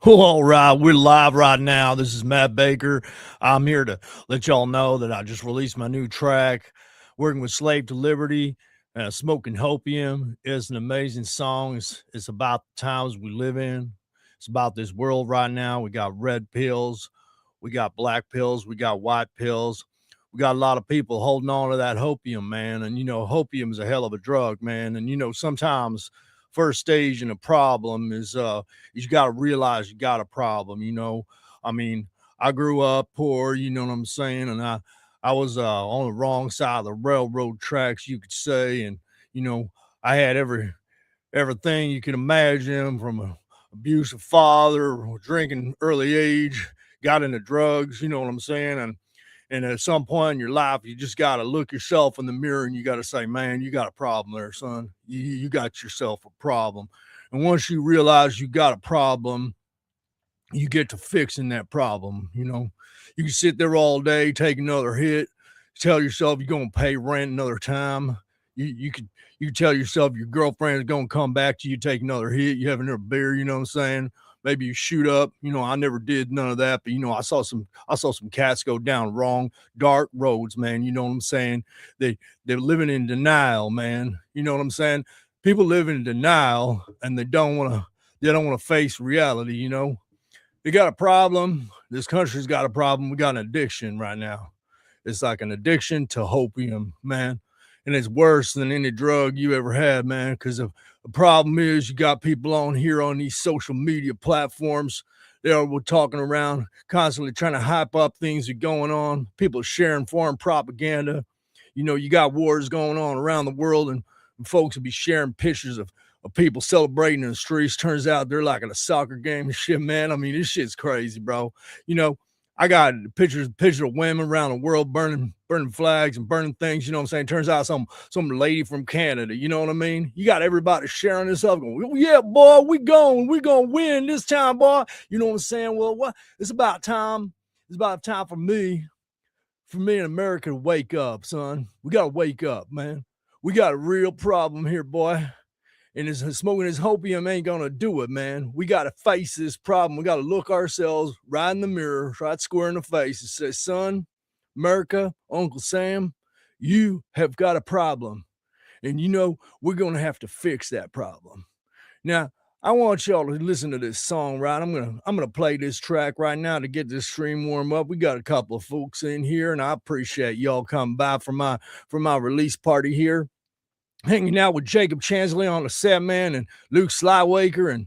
Well, all right, we're live right now. This is Matt Baker. I'm here to let y'all know that I just released my new track, working with Slave to Liberty, Smoking Hopium. It's an amazing song. It's about the times we live in. It's about this world right now. We got red pills, we got black pills, we got white pills. We got a lot of people holding on to that hopium, man. And hopium is a hell of a drug, man. And sometimes first stage in a problem is you got to realize you got a problem. I mean, I grew up poor, you know what I'm saying, and I was on the wrong side of the railroad tracks, you could say. And you know I had everything you could imagine, from a abusive father, drinking early age, got into drugs, you know what I'm saying. And at some point in your life, you just got to look yourself in the mirror and you got to say, man, you got a problem there, son. You got yourself a problem. And once you realize you got a problem, you get to fixing that problem. You can sit there all day, take another hit, tell yourself you're going to pay rent another time. You tell yourself your girlfriend is going to come back to you, take another hit, you have another beer, you know what I'm saying? Maybe you shoot up. I never did none of that, but I saw some cats go down wrong, dark roads, man. You know what I'm saying? They're living in denial, man. You know what I'm saying? People live in denial and they don't want to face reality. They got a problem. This country's got a problem. We got an addiction right now. It's like an addiction to hopium, man. And it's worse than any drug you ever had, man, because the problem is you got people on here on these social media platforms. They're talking around, constantly trying to hype up things that are going on. People sharing foreign propaganda. You got wars going on around the world, and folks will be sharing pictures of people celebrating in the streets. Turns out they're like at a soccer game and shit, man. I mean, this shit's crazy, bro. I got pictures of women around the world burning flags and burning things. You know what I'm saying? Turns out some lady from Canada. You know what I mean? You got everybody sharing this up, going, yeah, boy, we gonna win this time, boy. You know what I'm saying? Well, what? It's about time. It's about time for me in America to wake up, son. We gotta wake up, man. We got a real problem here, boy. And smoking this hopium ain't gonna do it, man. We gotta face this problem. We gotta look ourselves right in the mirror, right square in the face, and say, son, America, Uncle Sam, you have got a problem. And we're gonna have to fix that problem. Now, I want y'all to listen to this song, right? I'm gonna play this track right now to get this stream warm up. We got a couple of folks in here, and I appreciate y'all coming by for my release party here. Hanging out with Jacob Chansley on the set, man, and Luke Slywaker and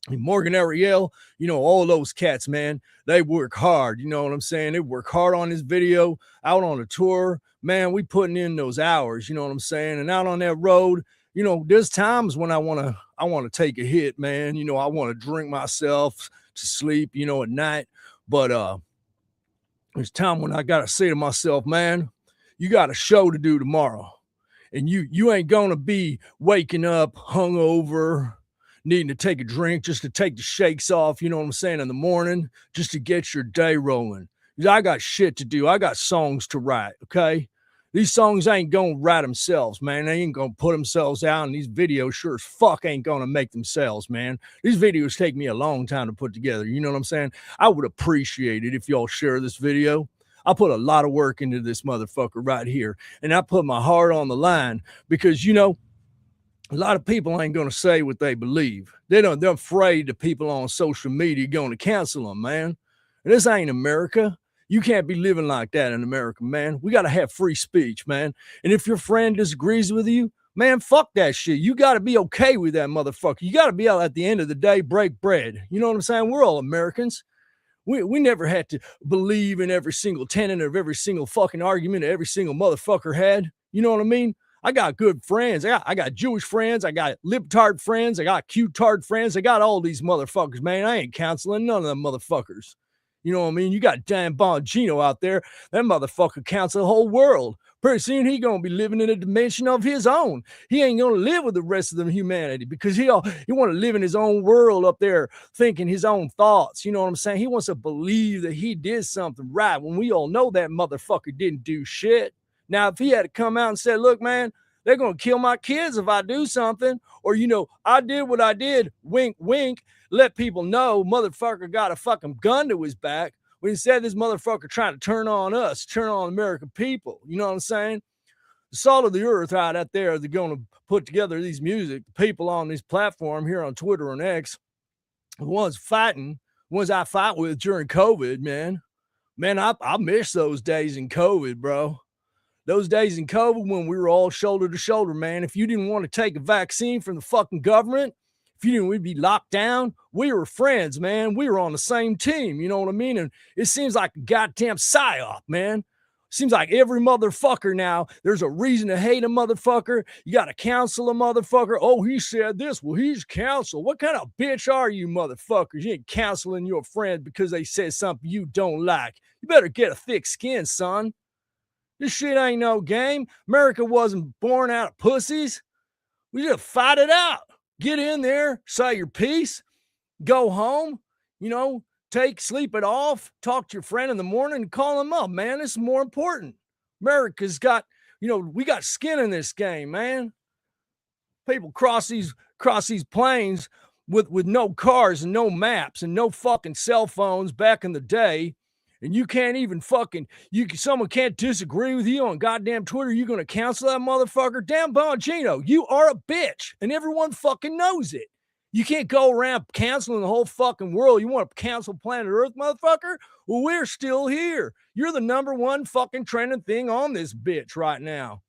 Morgan Ariel. All those cats, man, they work hard. You know what I'm saying? They work hard on this video, out on the tour. Man, we putting in those hours, you know what I'm saying? And out on that road, there's times when I want to take a hit, man. I want to drink myself to sleep, at night. But there's time when I got to say to myself, man, you got a show to do tomorrow. And you ain't gonna be waking up hungover, needing to take a drink just to take the shakes off, you know what I'm saying, in the morning, just to get your day rolling. I got shit to do. I got songs to write, okay? These songs ain't gonna write themselves, man. They ain't gonna put themselves out, and these videos sure as fuck ain't gonna make themselves, man. These videos take me a long time to put together, you know what I'm saying? I would appreciate it if y'all share this video. I put a lot of work into this motherfucker right here, and I put my heart on the line because, a lot of people ain't going to say what they believe. They're afraid the people on social media going to cancel them, man. And this ain't America. You can't be living like that in America, man. We got to have free speech, man. And if your friend disagrees with you, man, fuck that shit. You got to be okay with that motherfucker. You got to be able, at the end of the day, break bread. You know what I'm saying? We're all Americans. We never had to believe in every single tenet of every single fucking argument every single motherfucker had. You know what I mean? I got good friends. I got Jewish friends. I got libtard friends. I got Q-tard friends. I got all these motherfuckers, man. I ain't counseling none of them motherfuckers. You know what I mean? You got Dan Bongino out there. That motherfucker counts the whole world. Pretty soon he gonna be living in a dimension of his own. He ain't gonna live with the rest of the humanity because he want to live in his own world up there, thinking his own thoughts. You know what I'm saying? He wants to believe that he did something right when we all know that motherfucker didn't do shit. Now, if he had to come out and say, look, man, They're going to kill my kids if I do something. Or, I did what I did, wink, wink, let people know motherfucker got a fucking gun to his back. When instead this motherfucker trying to turn on us, turn on American people. You know what I'm saying? The salt of the earth out there, they're going to put together these music, people on this platform here on Twitter and X, the ones I fight with during COVID, man. Man, I miss those days in COVID, bro. Those days in COVID when we were all shoulder to shoulder, man. If you didn't want to take a vaccine from the fucking government, if you didn't, we'd be locked down. We were friends, man. We were on the same team. You know what I mean? And it seems like a goddamn psyop, man. Seems like every motherfucker now, there's a reason to hate a motherfucker. You got to counsel a motherfucker. Oh, he said this. Well, he's counseled. What kind of bitch are you, motherfuckers? You ain't counseling your friend because they said something you don't like. You better get a thick skin, son. This shit ain't no game. America wasn't born out of pussies. We just fight it out. Get in there, say your piece, go home, sleep it off, talk to your friend in the morning and call them up, man. This is more important. America's got, we got skin in this game, man. People cross these plains with no cars and no maps and no fucking cell phones back in the day. And you can't even someone can't disagree with you on goddamn Twitter. You're going to cancel that motherfucker? Damn Bongino, you are a bitch. And everyone fucking knows it. You can't go around canceling the whole fucking world. You want to cancel planet Earth, motherfucker? Well, we're still here. You're the number one fucking trending thing on this bitch right now.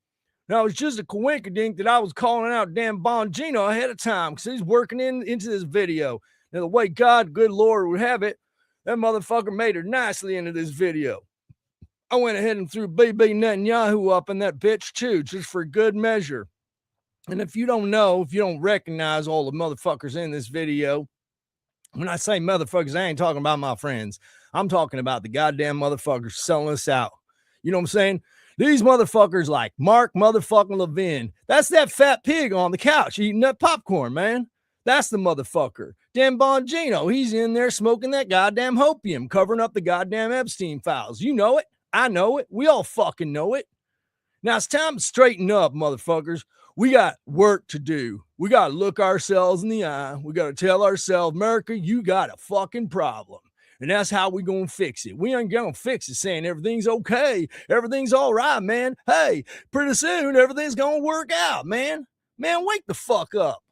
Now, it's just a coincidence that I was calling out damn Bongino ahead of time because he's working into this video. Now, the way God, good Lord, would have it, that motherfucker made her nicely into this video. I went ahead and threw BB Netanyahu up in that bitch too, just for good measure. And if you don't recognize all the motherfuckers in this video, when I say motherfuckers, I ain't talking about my friends. I'm talking about the goddamn motherfuckers selling us out. You know what I'm saying? These motherfuckers like Mark motherfucking Levin. That's that fat pig on the couch eating that popcorn, man. That's the motherfucker. Dan Bongino, he's in there smoking that goddamn hopium, covering up the goddamn Epstein files. You know it. I know it. We all fucking know it. Now it's time to straighten up, motherfuckers. We got work to do. We got to look ourselves in the eye. We got to tell ourselves, America, you got a fucking problem. And that's how we going to fix it. We ain't going to fix it saying everything's okay. Everything's all right, man. Hey, pretty soon everything's going to work out, man. Man, wake the fuck up.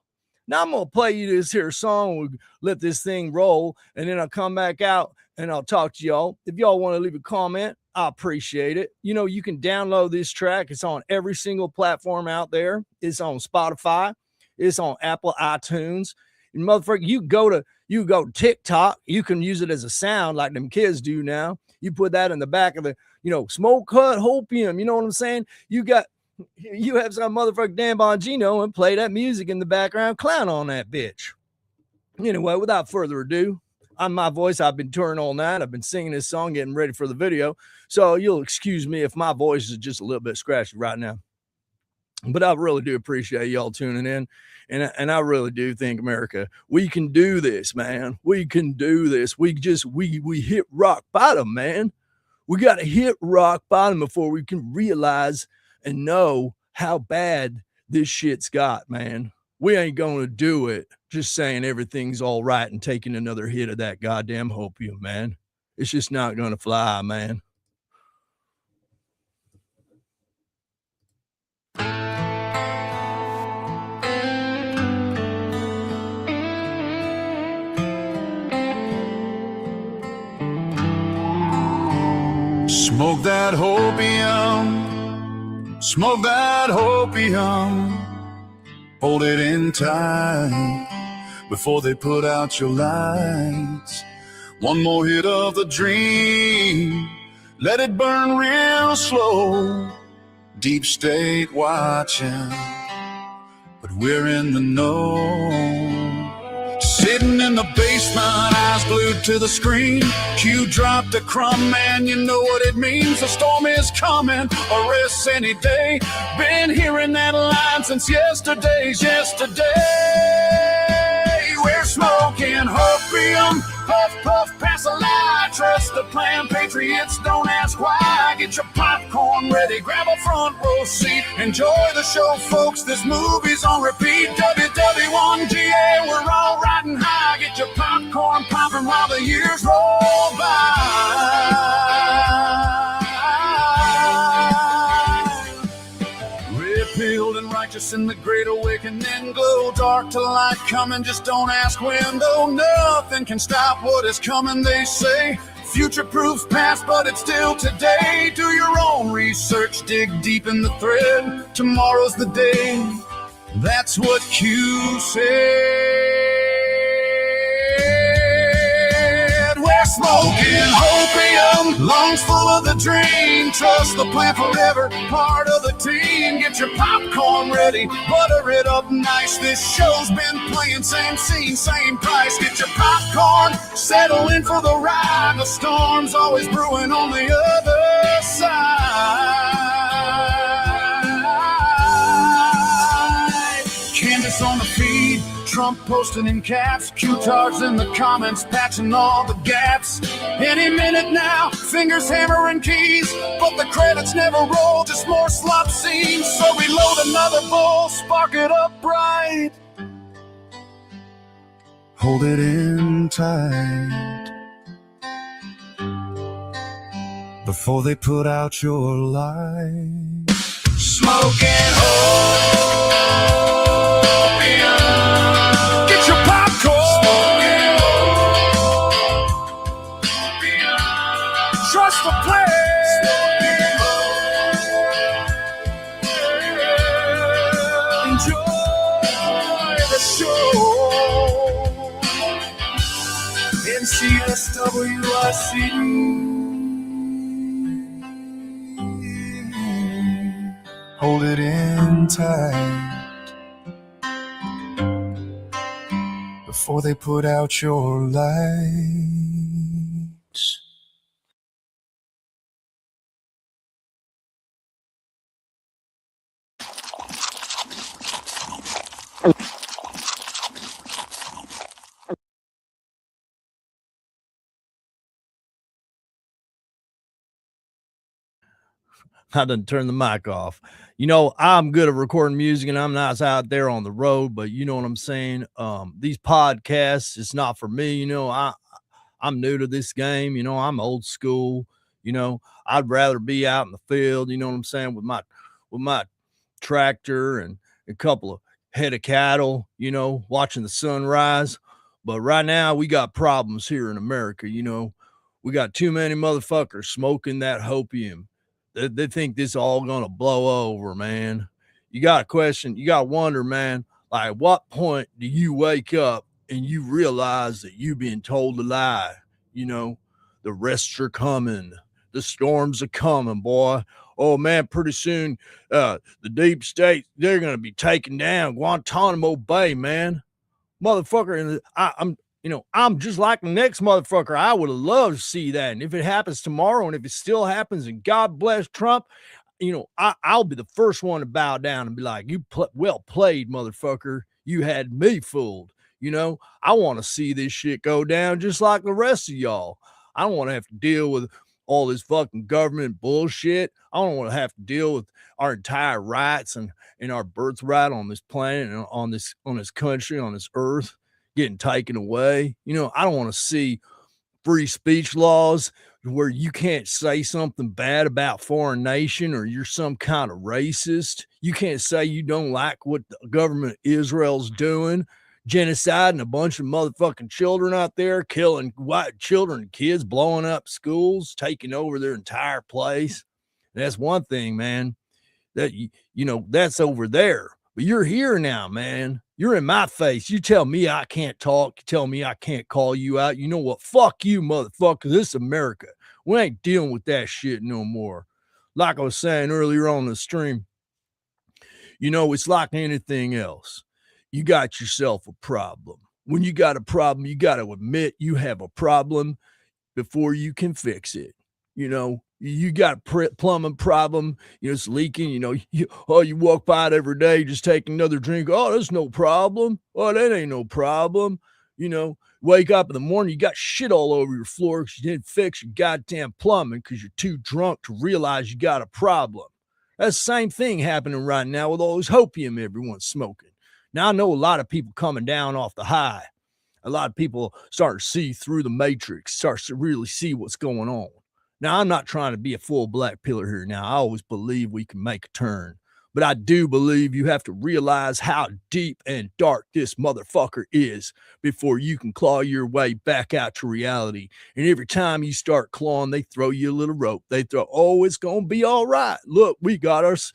Now I'm going to play you this here song. We'll let this thing roll, and then I'll come back out, and I'll talk to y'all. If y'all want to leave a comment, I appreciate it. You can download this track. It's on every single platform out there. It's on Spotify. It's on Apple iTunes. And motherfucker, you go to TikTok. You can use it as a sound like them kids do now. You put that in the back of the, smoke cut hopium. You know what I'm saying? You have some motherfucker Dan Bongino and play that music in the background, clown on that bitch. Anyway, without further ado, on my voice, I've been touring all night. I've been singing this song, getting ready for the video. So you'll excuse me if my voice is just a little bit scratchy right now. But I really do appreciate y'all tuning in. And I really do think, America, we can do this, man. We can do this. We hit rock bottom, man. We got to hit rock bottom before we can realize and know how bad this shit's got, man. We ain't going to do it just saying everything's all right and taking another hit of that goddamn hopium, man. It's just not going to fly, man. Smoke that hopium, smoke that hopium, hold it in tight before they put out your lights. One more hit of the dream, let it burn real slow. Deep state watching, but we're in the know. Sitting in the basement, eyes glued to the screen. Q dropped a crumb, man, you know what it means. The storm is coming, arrests any day. Been hearing that line since yesterday. We're smoking hope. hopium. Puff, puff, pass a lie. Trust the plan, patriots, don't ask why. Get your popcorn ready, grab a front row seat. Enjoy the show, folks, this movie's on repeat. WW1GA, we're all riding high. Get your popcorn popping while the years roll by. Red-pilled and righteous in the great awakening, glow dark to light coming, just don't ask when. Though nothing can stop what is coming, they say. Future proofs past, but it's still today. Do your own research, dig deep in the thread. Tomorrow's the day. That's what Q said. We're smoking hopium, lungs full of the dream. Trust the plan forever, part of the team. Get your popcorn ready, butter it up nice. This show's been playing, same scene, same price. Get your popcorn, settle in for the ride. The storm's always brewing on the other side. Candace on the feed, Trump posting in caps, Q-tards in the comments, patching all the gaps. Any minute now, fingers hammering keys, but the credits never roll, just more slop scenes. So we load another bowl, spark it up bright, hold it in tight before they put out your light. Smoking hopium. Get your popcorn. Trust the plan. Enjoy the show. NCSWIC. Hold it in tight before they put out your lights. I done turned the mic off. You know, I'm good at recording music and I'm not out there on the road, but you know what I'm saying? These podcasts, it's not for me. You know, I'm new to this game. You know, I'm old school. You know, I'd rather be out in the field, you know what I'm saying, with my tractor and a couple of head of cattle, you know, watching the sunrise. But right now we got problems here in America. You know, we got too many motherfuckers smoking that hopium. They think this all gonna blow over, man. You got to question, you got to wonder, man, like what point do you wake up and you realize that you've been told a lie? You know, the rests are coming, the storms are coming, boy. Oh man, pretty soon the deep state, they're gonna be taking down Guantanamo Bay, man. Motherfucker, and I'm just like the next motherfucker. I would have loved to see that. And if it happens tomorrow, and if it still happens, and God bless Trump, you know, I'll be the first one to bow down and be like, well played, motherfucker. You had me fooled. You know, I want to see this shit go down just like the rest of y'all. I don't want to have to deal with all this fucking government bullshit. I don't want to have to deal with our entire rights and our birthright on this planet and on this country, on this earth, getting taken away. You know, I don't want to see free speech laws where you can't say something bad about foreign nation or you're some kind of racist. You can't say you don't like what the government of Israel's doing, genociding a bunch of motherfucking children out there, killing white children and kids, blowing up schools, taking over their entire place. And that's one thing, man, that you know, that's over there. But you're here now, man. You're in my face. You tell me I can't talk. You tell me I can't call you out. You know what? Fuck you, motherfucker. This is America. We ain't dealing with that shit no more. Like I was saying earlier on the stream, you know, it's like anything else. You got yourself a problem. When you got a problem, you got to admit you have a problem before you can fix it. You know, you got a plumbing problem, you know, it's leaking, you know, you walk by it every day, just take another drink. Oh, that's no problem. Oh, that ain't no problem. Wake up in the morning, you got shit all over your floor because you didn't fix your goddamn plumbing because you're too drunk to realize you got a problem. That's the same thing happening right now with all this hopium everyone's smoking. Now, I know a lot of people coming down off the high. A lot of people start to see through the matrix, starts to really see what's going on. Now, I'm not trying to be a full black pillar here now. I always believe we can make a turn. But I do believe you have to realize how deep and dark this motherfucker is before you can claw your way back out to reality. And every time you start clawing, they throw you a little rope. They throw, oh, it's gonna be all right. Look, we got us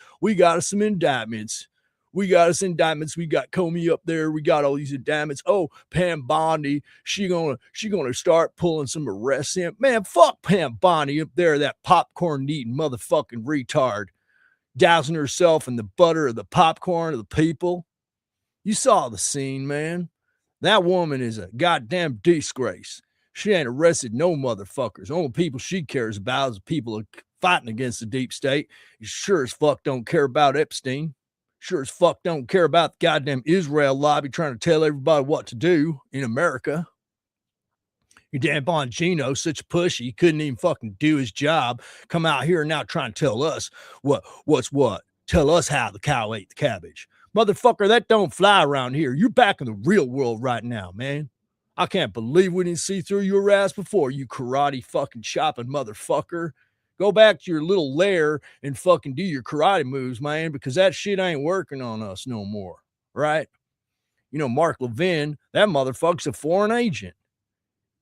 some indictments. We got us indictments. We got Comey up there. We got all these indictments. Oh, Pam Bondi, she gonna start pulling some arrests in. Man, fuck Pam Bondi up there, that popcorn eating motherfucking retard, dousing herself in the butter of the popcorn of the people. You saw the scene, man. That woman is a goddamn disgrace. She ain't arrested no motherfuckers. The only people she cares about is the people fighting against the deep state. You sure as fuck don't care about Epstein. Sure as fuck don't care about the goddamn Israel lobby trying to tell everybody what to do in America. Your damn Bongino, such a pussy, he couldn't even fucking do his job. Come out here and now trying to tell us what's what. Tell us how the cow ate the cabbage. Motherfucker, that don't fly around here. You're back in the real world right now, man. I can't believe we didn't see through your ass before, you karate fucking chopping motherfucker. Go back to your little lair and fucking do your karate moves, man, because that shit ain't working on us no more, right? Mark Levin, that motherfucker's a foreign agent.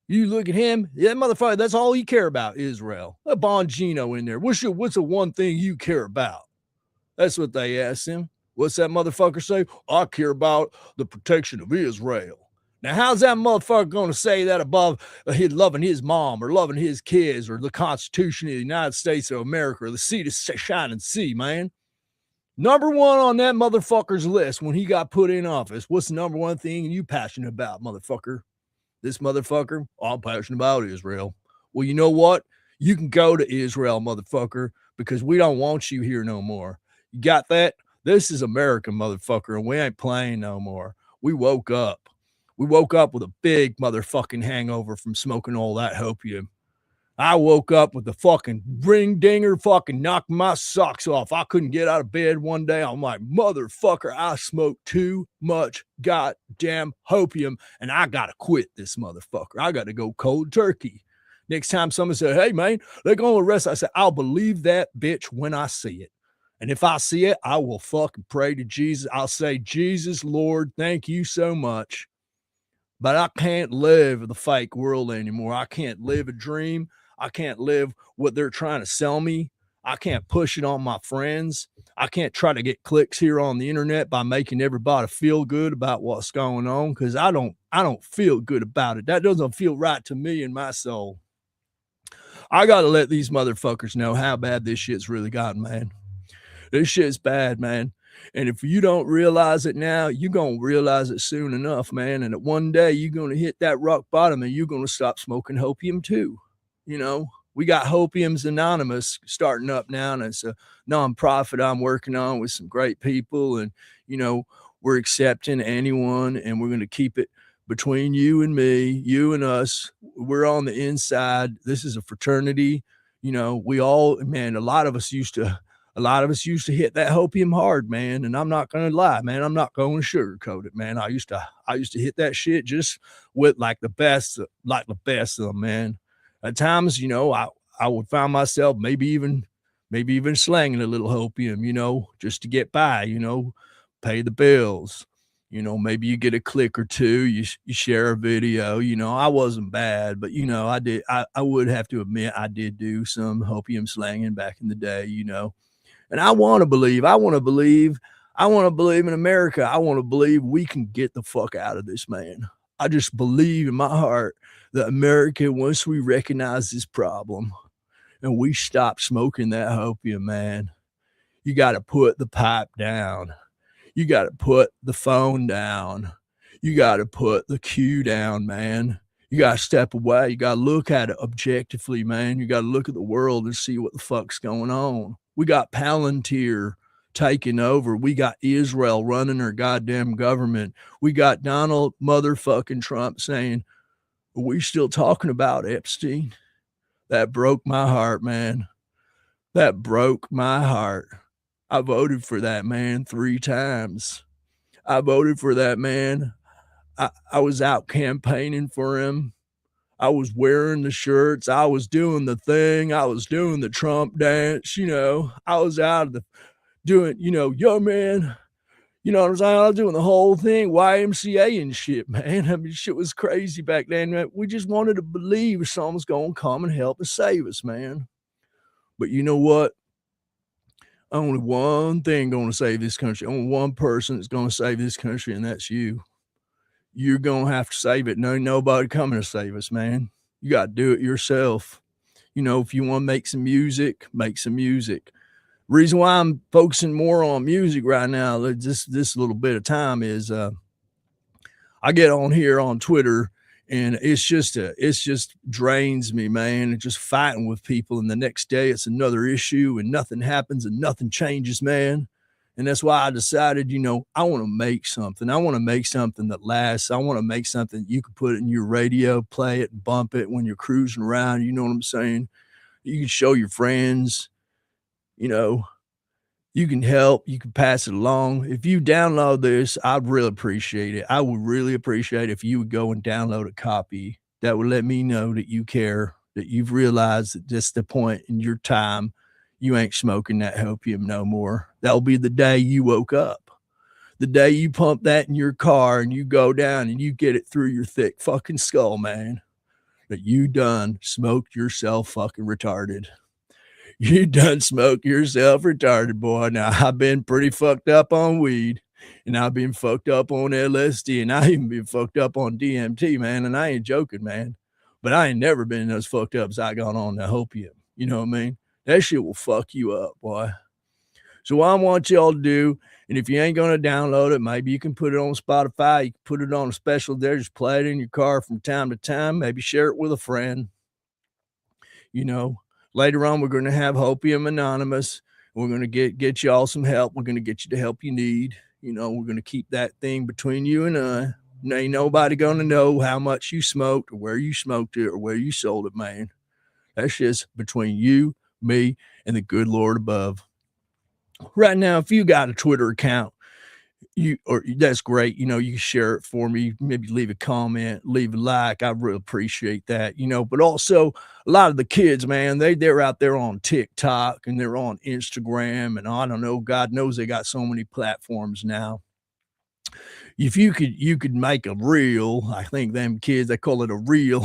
You look at him, that motherfucker, that's all he care about, Israel. A Bongino in there. What's the one thing you care about? That's what they asked him. What's that motherfucker say? I care about the protection of Israel. Now, how's that motherfucker going to say that above loving his mom or loving his kids or the Constitution of the United States of America or the sea to shining sea, man? Number one on that motherfucker's list when he got put in office, what's the number one thing you passionate about, motherfucker? This motherfucker, I'm passionate about Israel. Well, you know what? You can go to Israel, motherfucker, because we don't want you here no more. You got that? This is America, motherfucker, and we ain't playing no more. We woke up. We woke up with a big motherfucking hangover from smoking all that hopium. I woke up with the fucking ring dinger fucking knocking my socks off. I couldn't get out of bed one day. I'm like, motherfucker, I smoked too much goddamn hopium and I got to quit this motherfucker. I got to go cold turkey. Next time someone said, hey, man, they're going to arrest, I said, I'll believe that bitch when I see it. And if I see it, I will fucking pray to Jesus. I'll say, Jesus, Lord, thank you so much. But I can't live the fake world anymore. I can't live a dream. I can't live what they're trying to sell me. I can't push it on my friends. I can't try to get clicks here on the internet by making everybody feel good about what's going on, because I don't feel good about it. That doesn't feel right to me in my soul. I got to let these motherfuckers know how bad this shit's really gotten, man. This shit's bad, man. And if you don't realize it now, you're going to realize it soon enough, man. And one day you're going to hit that rock bottom and you're going to stop smoking hopium too. We got Hopium's Anonymous starting up now, and it's a nonprofit I'm working on with some great people. And, we're accepting anyone, and we're going to keep it between you and me, you and us. We're on the inside. This is a fraternity. We all, man, a lot of us used to hit that hopium hard, man. And I'm not going to lie, man. I'm not going to sugarcoat it, man. I used to hit that shit just with like the best of them, man. At times, I would find myself maybe even slanging a little hopium, just to get by, pay the bills. Maybe you get a click or two, you share a video. I wasn't bad, but I would have to admit I did do some hopium slanging back in the day, And I want to believe in America. I want to believe we can get the fuck out of this, man. I just believe in my heart that America, once we recognize this problem and we stop smoking that hopium, man, you got to put the pipe down. You got to put the phone down. You got to put the cue down, man. You got to step away. You got to look at it objectively, man. You got to look at the world and see what the fuck's going on. We got Palantir taking over. We got Israel running our goddamn government. We got Donald motherfucking Trump saying, are we still talking about Epstein? That broke my heart, man. That broke my heart. I voted for that man 3 times. I voted for that man. I was out campaigning for him. I was wearing the shirts. I was doing the thing. I was doing the Trump dance. I was out of the doing, yo, man, you know what I'm saying? I was doing the whole thing, YMCA and shit, man. I mean, shit was crazy back then. Man. We just wanted to believe someone's going to come and help us save us, man. But you know what? Only one thing going to save this country. Only one person that's going to save this country, and that's you. You're going to have to save it. No, nobody coming to save us, man. You got to do it yourself. If you want to make some music, make some music. Reason why I'm focusing more on music right now, this little bit of time, is I get on here on Twitter, and it's just drains me, man. It's just fighting with people, and the next day it's another issue, and nothing happens and nothing changes, man. And that's why I decided, I want to make something. I want to make something that lasts. I want to make something you can put it in your radio, play it, and bump it when you're cruising around. You know what I'm saying? You can show your friends. You can help, you can pass it along. If you download this, I'd really appreciate it. I would really appreciate it if you would go and download a copy. That would let me know that you care, that you've realized that this is the point in your time you ain't smoking that hopium no more. That'll be the day you woke up. The day you pump that in your car and you go down and you get it through your thick fucking skull, man, that you done smoked yourself fucking retarded. You done smoke yourself retarded, boy. Now, I've been pretty fucked up on weed, and I've been fucked up on LSD, and I even been fucked up on DMT, man, and I ain't joking, man. But I ain't never been as fucked up as I got on the Hopium. You know what I mean? That shit will fuck you up, boy. So what I want y'all to do, and if you ain't going to download it, maybe you can put it on Spotify. You can put it on a special there. Just play it in your car from time to time. Maybe share it with a friend. Later on, we're going to have Hopium Anonymous. We're going to get y'all some help. We're going to get you the help you need. We're going to keep that thing between you and I. And ain't nobody going to know how much you smoked or where you smoked it or where you sold it, man. That's just between you, me, and the good Lord above. Right now, if you got a Twitter account, that's great. You can share it for me, maybe leave a comment, leave a like. I really appreciate that, but also a lot of the kids, man, they're out there on TikTok and they're on Instagram, and I don't know, God knows they got so many platforms now. If you could make a reel, I think them kids, they call it a reel.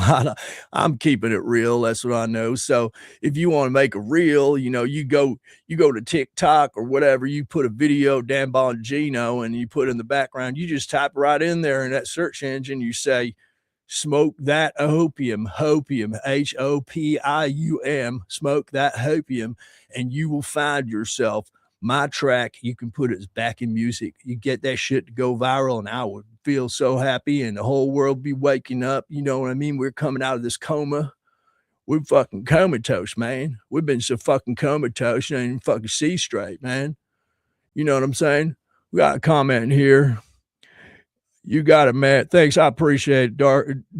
I'm keeping it real. That's what I know. So if you want to make a reel, you go to TikTok or whatever, you put a video, Dan Bongino, and you put in the background, you just type right in there in that search engine, you say, smoke that hopium, Hopium, smoke that hopium, and you will find yourself my track. You can put it back in music. You get that shit to go viral, and I would feel so happy, and the whole world be waking up. You know what I mean? We're coming out of this coma. We're fucking comatose, man. We've been so fucking comatose, you ain't even fucking see straight, man. You know what I'm saying? We got a comment here. You got it, Matt. Thanks. I appreciate it.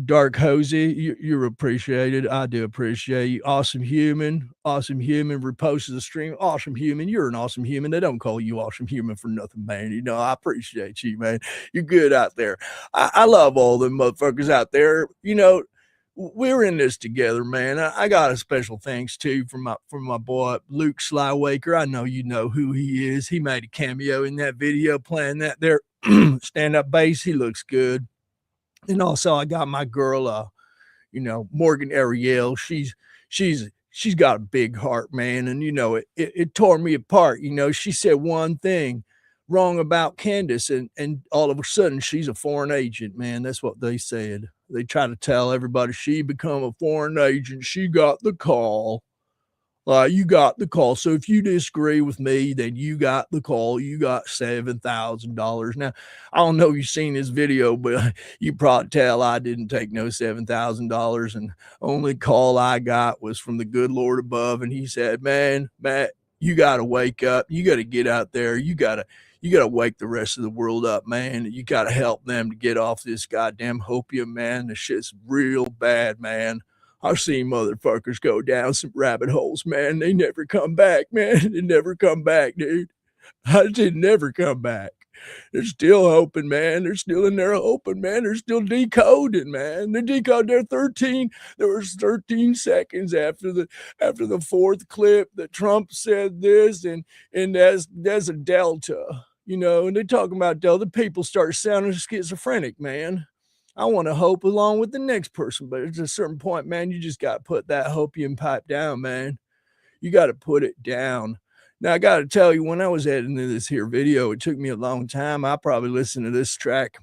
Dark Hosey. You're appreciated. I do appreciate you. Awesome human. Reposted the stream. Awesome human. You're an awesome human. They don't call you awesome human for nothing, man. I appreciate you, man. You're good out there. I love all them motherfuckers out there. We're in this together, man. I got a special thanks too from my boy Luke Slywaker. I know you know who he is. He made a cameo in that video playing that there stand-up bass. He looks good. And also I got my girl Morgan Ariel. She's got a big heart, man, and it tore me apart. She said one thing wrong about Candace, and all of a sudden she's a foreign agent, man. That's what they said. They try to tell everybody she become a foreign agent. She got the call. You got the call. So if you disagree with me, then you got the call. You got $7,000. Now, I don't know if you've seen this video, but you probably tell I didn't take no $7,000. And only call I got was from the good Lord above. And he said, man, Matt, you got to wake up. You got to get out there. You got to wake the rest of the world up, man. You got to help them to get off this goddamn hopium, man. This shit's real bad, man. I've seen motherfuckers go down some rabbit holes, man. They never come back, man. They never come back, dude. I did never come back. They're still hoping, man. They're still in there hoping, man. They're still decoding, man. They decoded their 13. There was 13 seconds after the fourth clip that Trump said this, and that's a delta, you know. And they're talking about delta. People start sounding schizophrenic, man. I want to hope along with the next person, but at a certain point, man, you just got to put that hopium pipe down, man. You got to put it down. Now, I got to tell you, when I was editing this here video, it took me a long time. I probably listened to this track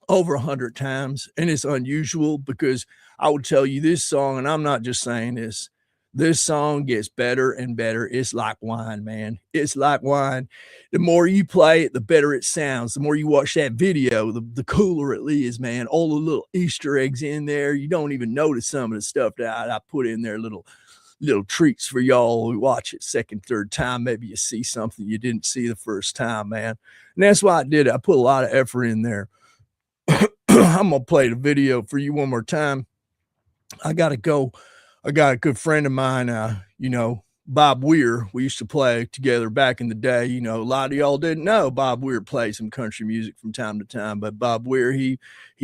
over 100 times, and it's unusual because I would tell you this song, and I'm not just saying this song gets better and better. It's like wine, man. It's like wine. The more you play it, the better it sounds. The more you watch that video, the cooler it is, man. All the little Easter eggs in there. You don't even notice some of the stuff that I put in there, little treats for y'all who watch it second, third time. Maybe you see something you didn't see the first time, man. And that's why I did it. I put a lot of effort in there. I'm going to play the video for you one more time. I got to go. I got a good friend of mine, Bob Weir. We used to play together back in the day. You know, a lot of y'all didn't know Bob Weir played some country music from time to time, but Bob Weir, he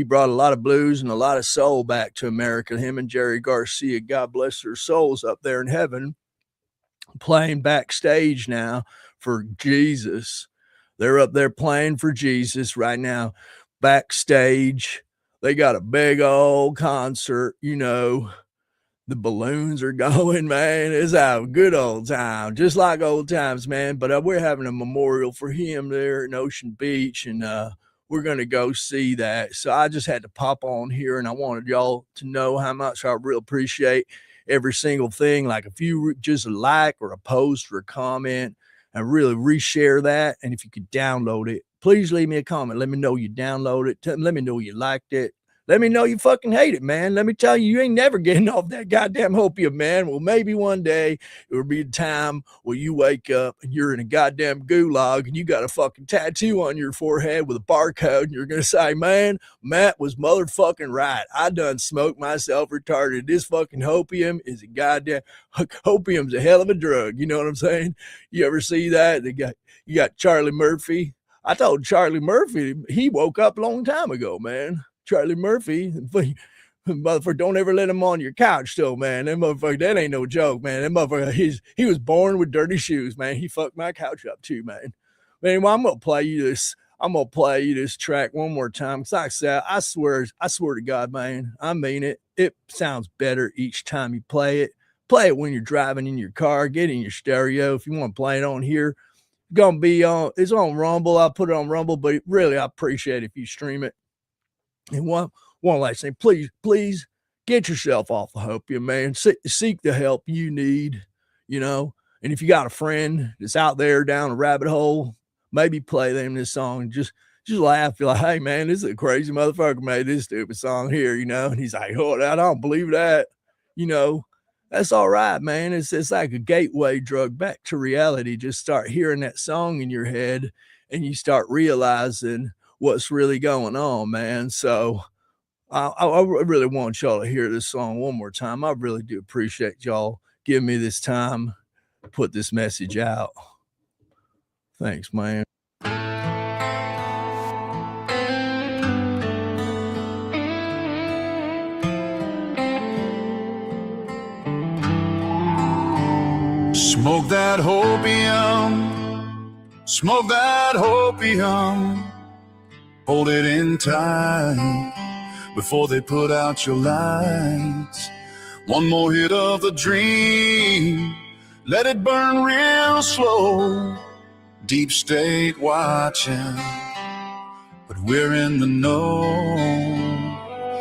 brought a lot of blues and a lot of soul back to America. Him and Jerry Garcia, God bless their souls, up there in heaven, playing backstage now for Jesus. They're up there playing for Jesus right now, backstage. They got a big old concert, you know. The balloons are going, man. It's a good old time, just like old times, man. But we're having a memorial for him there in Ocean Beach, and we're going to go see that. So I just had to pop on here, and I wanted y'all to know how much I really appreciate every single thing. Like if you just a like or a post or a comment, and really reshare that. And if you could download it, please leave me a comment. Let me know you download it. Let me know you liked it. Let me know you fucking hate it, man. Let me tell you, you ain't never getting off that goddamn hopium, man. Well, maybe one day it will be a time where you wake up and you're in a goddamn gulag and you got a fucking tattoo on your forehead with a barcode, and you're going to say, man, Matt was motherfucking right. I done smoked myself retarded. This fucking hopium is a goddamn, hopium's a hell of a drug. You know what I'm saying? You ever see that? You got Charlie Murphy. I told Charlie Murphy, he woke up a long time ago, man. Charlie Murphy, motherfucker, don't ever let him on your couch, though, man. That motherfucker, that ain't no joke, man. That motherfucker, he was born with dirty shoes, man. He fucked my couch up too, man. But anyway, I'm gonna play you this track one more time. Cause like I said, I swear to God, man, I mean it. It sounds better each time you play it. Play it when you're driving in your car. Get in your stereo. If you want to play it on here, it's on Rumble. I'll put it on Rumble, but really, I appreciate it if you stream it. And one last thing, please get yourself off the hopium, man. Seek the help you need, you know. And if you got a friend that's out there down a rabbit hole, maybe play them this song and just laugh. You're like, hey, man, this is a crazy motherfucker made this stupid song here, you know. And he's like, oh, I don't believe that, you know. That's all right, man. It's like a gateway drug back to reality. Just start hearing that song in your head and you start realizing what's really going on, man. So I really want y'all to hear this song one more time. I really do appreciate y'all giving me this time to put this message out. Thanks, man. Smoke that hopium, smoke that hopium. Hold it in tight before they put out your lights. One more hit of the dream, let it burn real slow. Deep state watching, but we're in the know.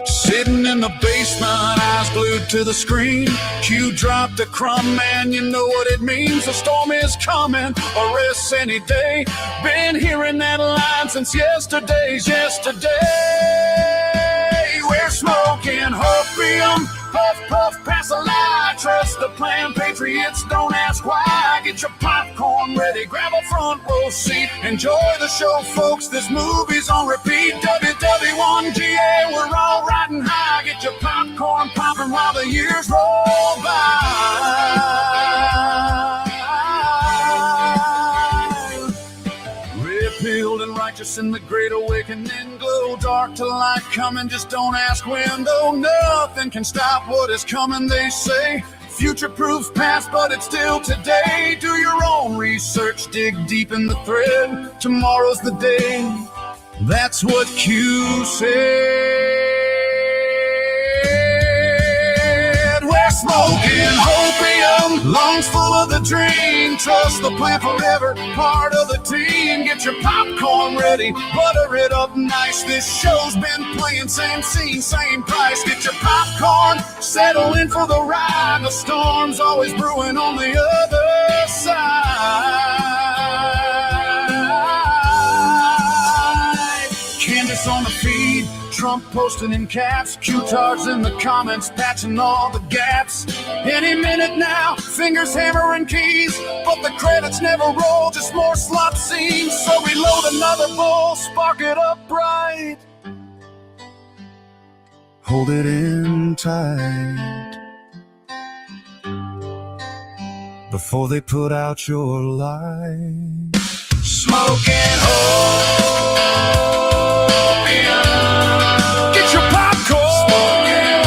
Sitting in the basement, eyes glued to the screen. Q dropped a crumb, man, you know what it means. A storm is coming, arrests any day. Been hearing that line since yesterday. We're smoking hopium, puff, puff, pass a lie. Trust the plan, patriots, don't ask why. Get your ready, grab a front row seat. Enjoy the show, folks, this movie's on repeat. WW1GA, we're all riding high. Get your popcorn popping while the years roll by. Red-pilled and righteous in the great awakening, glow dark to light coming, just don't ask when, though nothing can stop what is coming, they say. Future proves past, but it's still today. Do your own research, dig deep in the thread. Tomorrow's the day. That's what Q said. We're smoking Hopium, lungs full of the dream. Trust the plan forever, part of the team. Get your popcorn ready, butter it up nice. This show's been playing, same scene, same price. Get your popcorn, settle in for the ride. The storm's always brewing on the other side. Candace on the feed, Trump posting in caps, Q-tards in the comments, patching all the gaps. Any minute now, fingers hammering keys, but the credits never roll, just more slot scenes. So reload another bowl, spark it up bright. Hold it in tight before they put out your light. Smoking Hopium. Get your popcorn. Smoking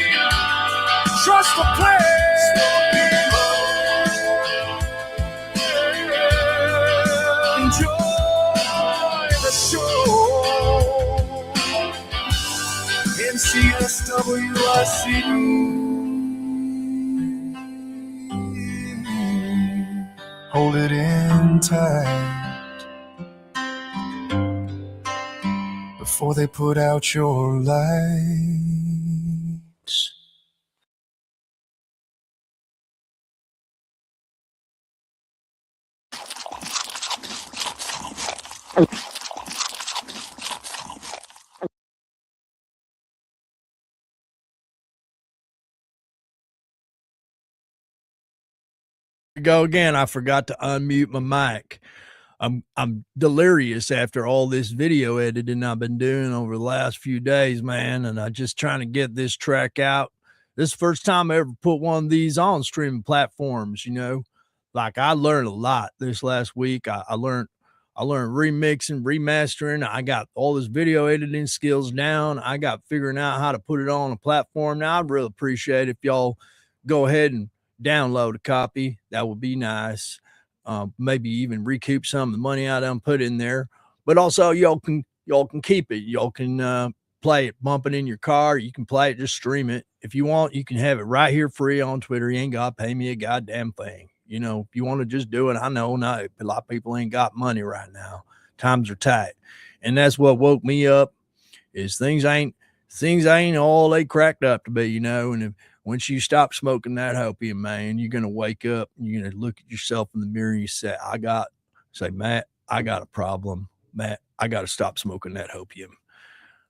Hopium. Trust the plan. Enjoy the show. NCSWIC. Hold it in tight before they put out your lights. Go again. I forgot to unmute my mic. I'm delirious after all this video editing I've been doing over the last few days, man, and I just trying to get this track out. This is the first time I ever put one of these on streaming platforms, you know. Like, I learned a lot this last week. I learned remixing, remastering. I got all this video editing skills down. I got figuring out how to put it on a platform. Now, I'd really appreciate if y'all go ahead and download a copy. That would be nice. Maybe even recoup some of the money I done put in there. But also, y'all can keep it. Y'all can play it, bump it in your car. You can play it, just stream it. If you want, you can have it right here free on Twitter. You ain't got to pay me a goddamn thing. You know, if you want to just do it, I know not a lot of people ain't got money right now. Times are tight. And that's what woke me up, is things ain't all they cracked up to be, you know. And once you stop smoking that Hopium, man, you're going to wake up and you're going to look at yourself in the mirror and you say, Matt, I got a problem. Matt, I got to stop smoking that Hopium.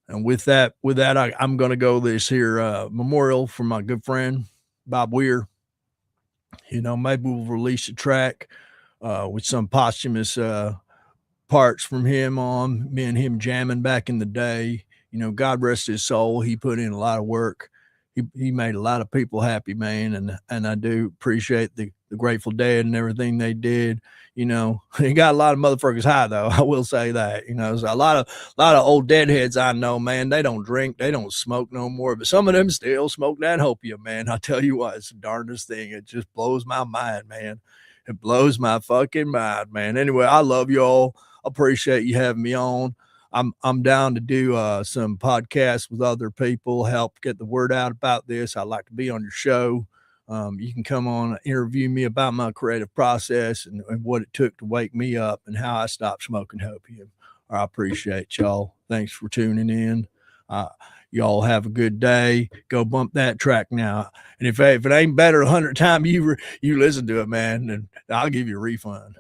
And with that, I'm going to go this here memorial for my good friend, Bob Weir. You know, maybe we'll release a track with some posthumous parts from him on, me and him jamming back in the day. You know, God rest his soul. He put in a lot of work. He made a lot of people happy, man. And I do appreciate the Grateful Dead and everything they did. You know, he got a lot of motherfuckers high, though. I will say that. You know, so a lot of old deadheads I know, man, they don't drink, they don't smoke no more. But some of them still smoke that Hopium, man. I tell you what, it's the darndest thing. It just blows my mind, man. It blows my fucking mind, man. Anyway, I love y'all. Appreciate you having me on. I'm down to do some podcasts with other people, help get the word out about this. I'd like to be on your show. You can come on and interview me about my creative process and what it took to wake me up and how I stopped smoking Hopium. I appreciate y'all. Thanks for tuning in. Y'all have a good day. Go bump that track now. And if it ain't better 100 times you listen to it, man, then I'll give you a refund.